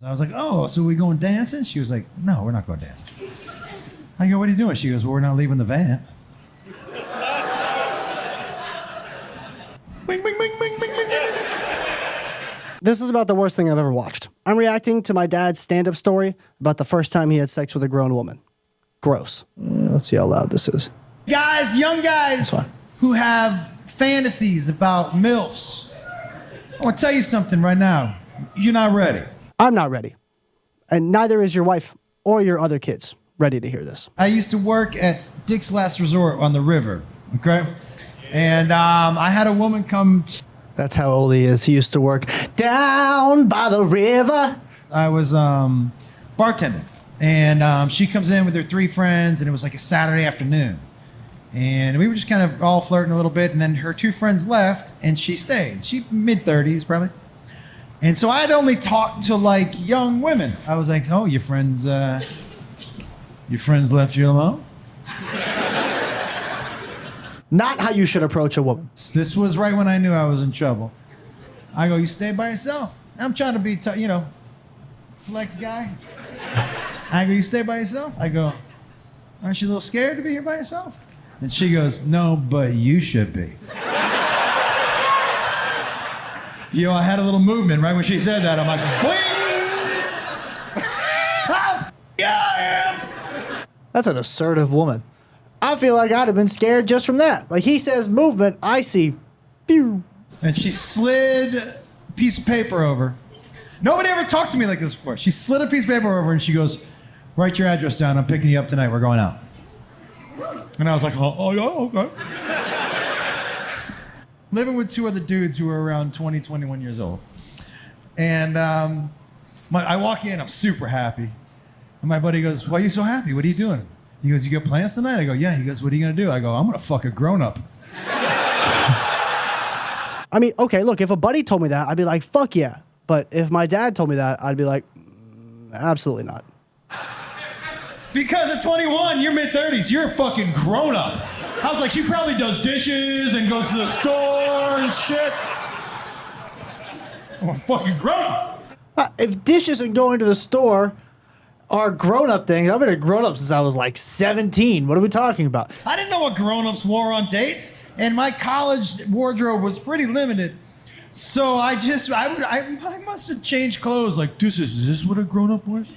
I was like, oh, so we going dancing? She was like, no, we're not going dancing. I go, what are you doing? She goes, well, we're not leaving the van. Bing, bing, bing, bing, bing, bing. This is about the worst thing I've ever watched. I'm reacting to my dad's stand-up story about the first time he had sex with a grown woman. Gross. Let's see how loud this is. Guys, young guys who have fantasies about MILFs. I want to tell you something right now. You're not ready. I'm not ready. And neither is your wife or your other kids ready to hear this. I used to work at Dick's Last Resort on the river, okay? And I had a woman come. That's how old he is. He used to work down by the river. I was bartending, and she comes in with her 3 friends, and it was like a Saturday afternoon. And we were just kind of all flirting a little bit, and then her 2 friends left, and she stayed. She mid-30s, probably. And so I'd only talked to, like, young women. I was like, oh, your friends left you alone? Not how you should approach a woman. This was right when I knew I was in trouble. I go, you stay by yourself? I'm trying to be, flex guy. I go, you stay by yourself? I go, aren't you a little scared to be here by yourself? And she goes, no, but you should be. I had a little movement right when she said that. I'm like, boing! That's an assertive woman. I feel like I'd have been scared just from that. Like he says movement, I see pew. And she slid a piece of paper over. Nobody ever talked to me like this before. She slid a piece of paper over and she goes, write your address down. I'm picking you up tonight. We're going out. And I was like, oh yeah, okay. Living with 2 other dudes who were around 20, 21 years old. And I walk in, I'm super happy. And my buddy goes, why are you so happy? What are you doing? He goes, you got plans tonight? I go, yeah. He goes, what are you going to do? I go, I'm going to fuck a grown-up. I mean, okay, look, if a buddy told me that, I'd be like, fuck yeah. But if my dad told me that, I'd be like, absolutely not. Because at 21, you're mid-30s. You're a fucking grown-up. I was like, she probably does dishes and goes to the store and shit. I'm a fucking grown-up. If dishes and going to the store are grown-up things, I've been a grown-up since I was like 17. What are we talking about? I didn't know what grown-ups wore on dates, and my college wardrobe was pretty limited. So I must have changed clothes. Like, is this what a grown-up wears?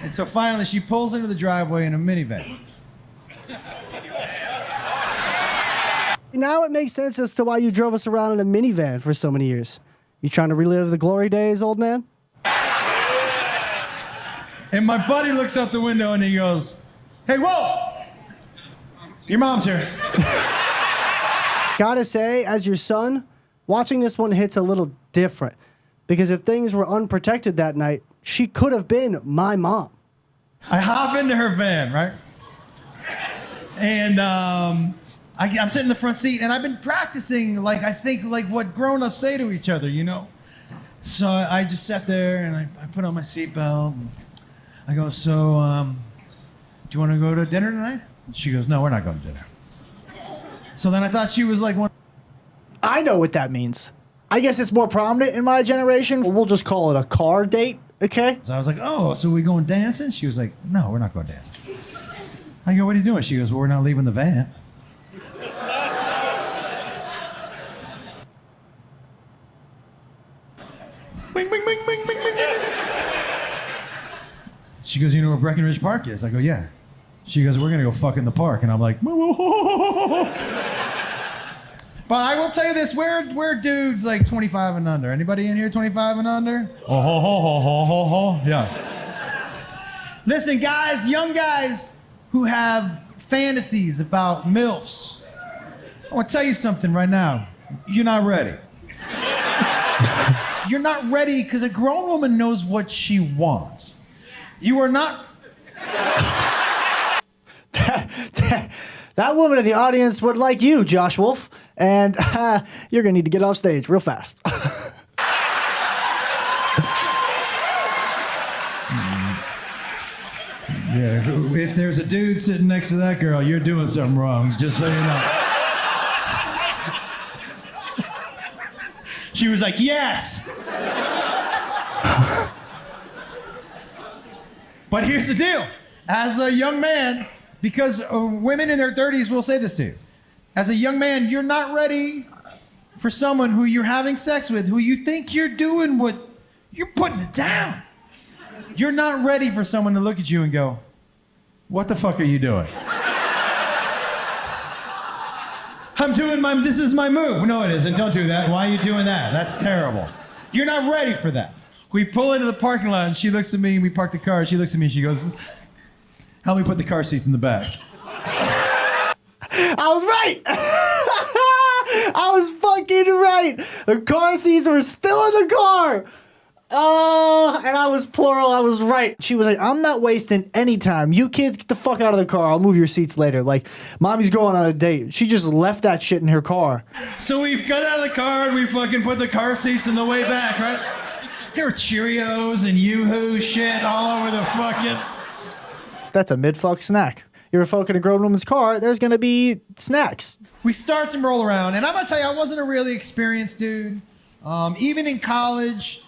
And so finally, she pulls into the driveway in a minivan. Now it makes sense as to why you drove us around in a minivan for so many years. You trying to relive the glory days, old man? And my buddy looks out the window and he goes, hey, Wolf! Your mom's here. Gotta say, as your son, watching this one hits a little different. Because if things were unprotected that night, she could have been my mom. I hop into her van, right? And I'm sitting in the front seat, and I've been practicing, like what grown-ups say to each other, So I just sat there, and I put on my seatbelt. I go, so, do you want to go to dinner tonight? And she goes, no, we're not going to dinner. So then I thought she was like one. I know what that means. I guess it's more prominent in my generation. We'll just call it a car date, okay? So I was like, oh, so we going dancing? She was like, no, we're not going dancing. I go, what are you doing? She goes, well, we're not leaving the van. Bing, bing, bing, bing, bing, bing. She goes, you know where Breckenridge Park is? I go, yeah. She goes, we're going to go fuck in the park. And I'm like, but I will tell you this, we're dudes like 25 and under. Anybody in here 25 and under? Oh, ho, ho, ho, ho, ho, ho. Yeah. Listen, guys, young guys who have fantasies about MILFs. I want to tell you something right now. You're not ready. You're not ready because a grown woman knows what she wants. You are not. That woman in the audience would like you, Josh Wolf, and you're going to need to get off stage real fast. Yeah, if there's a dude sitting next to that girl, you're doing something wrong, just so you know. She was like, yes. But here's the deal. As a young man, because women in their 30s will say this to you. As a young man, you're not ready for someone who you're having sex with, who you think you're doing what, you're putting it down. You're not ready for someone to look at you and go, what the fuck are you doing? I'm doing this is my move. No, it isn't. Don't do that. Why are you doing that? That's terrible. You're not ready for that. We pull into the parking lot and she looks at me and we park the car. She looks at me and she goes, help me put the car seats in the back. I was right. I was fucking right. The car seats were still in the car. And I was plural. I was right. She was like, I'm not wasting any time. You kids get the fuck out of the car. I'll move your seats later. Like, mommy's going on a date. She just left that shit in her car. So we got out of the car and we fucking put the car seats in the way back, right? There were Cheerios and Yoo-hoo shit all over the fucking... That's a mid-fuck snack. You ever fuck in a grown woman's car, there's gonna be snacks. We start to roll around, and I'm gonna tell you, I wasn't a really experienced dude. Even in college,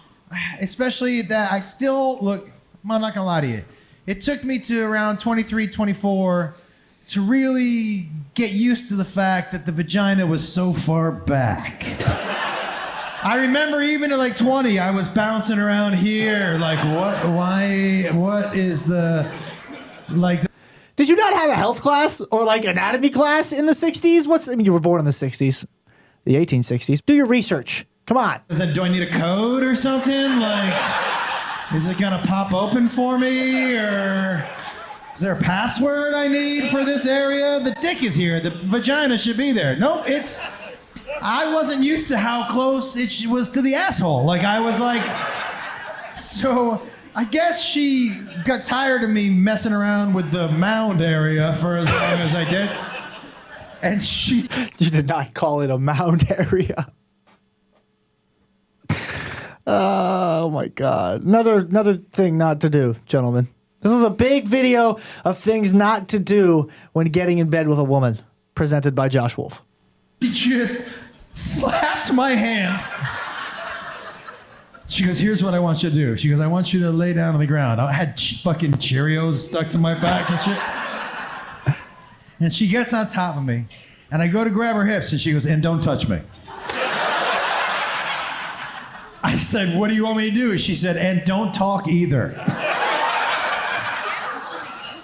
especially that, I still, look, I'm not gonna lie to you. It took me to around 23, 24 to really get used to the fact that the vagina was so far back. I remember even at like 20, I was bouncing around here, like, what is the, like... Did you not have a health class or like anatomy class in the 60s? I mean, you were born in the 60s, the 1860s. Do your research. Come on. Do I need a code or something? Like, is it gonna pop open for me, or is there a password I need for this area? The dick is here. The vagina should be there. Nope, I wasn't used to how close it was to the asshole. Like, I was like, so I guess she got tired of me messing around with the mound area for as long as I did. And she... You did not call it a mound area. Oh my God. Another thing not to do, gentlemen. This is a big video of things not to do when getting in bed with a woman, presented by Josh Wolf. She just slapped my hand. She goes, here's what I want you to do. She goes, I want you to lay down on the ground. I had fucking Cheerios stuck to my back and shit. And she gets on top of me, and I go to grab her hips, and she goes, and don't touch me. I said, what do you want me to do? She said, and don't talk either.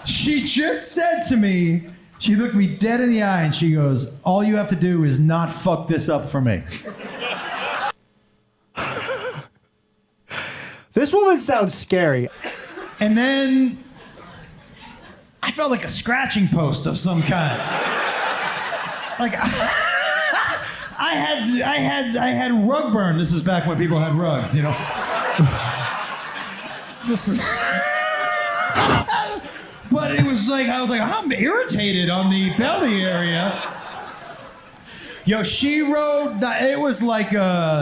She just said to me, she looked me dead in the eye, and she goes, all you have to do is not fuck this up for me. This woman sounds scary. And then I felt like a scratching post of some kind. Like I had rug burn. This is back when people had rugs, you know. This is. But it was like I was like, I'm irritated on the belly area. Yo, she rode. It was like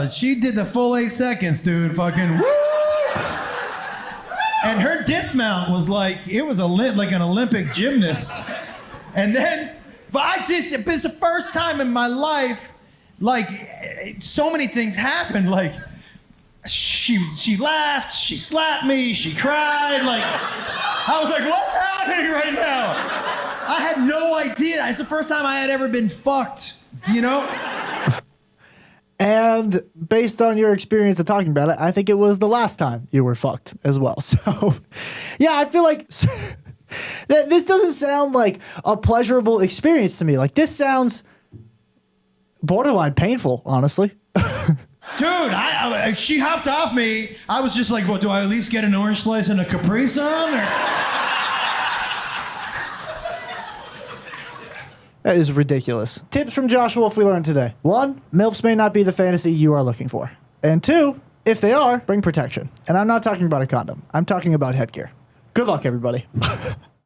she did the full 8 seconds, dude. Fucking woo! And her dismount was like, it was like an Olympic gymnast. And then, but it's the first time in my life, like, so many things happened. Like, she laughed, she slapped me, she cried. Like, I was like, what's happening right now? I had no idea. It's the first time I had ever been fucked, you know? And based on your experience of talking about it, I think it was the last time you were fucked as well. So, yeah, I feel like this doesn't sound like a pleasurable experience to me. Like, this sounds borderline painful, honestly. Dude, she hopped off me. I was just like, well, do I at least get an orange slice and a Capri Sun? Or... That is ridiculous. Tips from Josh Wolf we learned today. 1, MILFs may not be the fantasy you are looking for. And 2, if they are, bring protection. And I'm not talking about a condom. I'm talking about headgear. Good luck, everybody.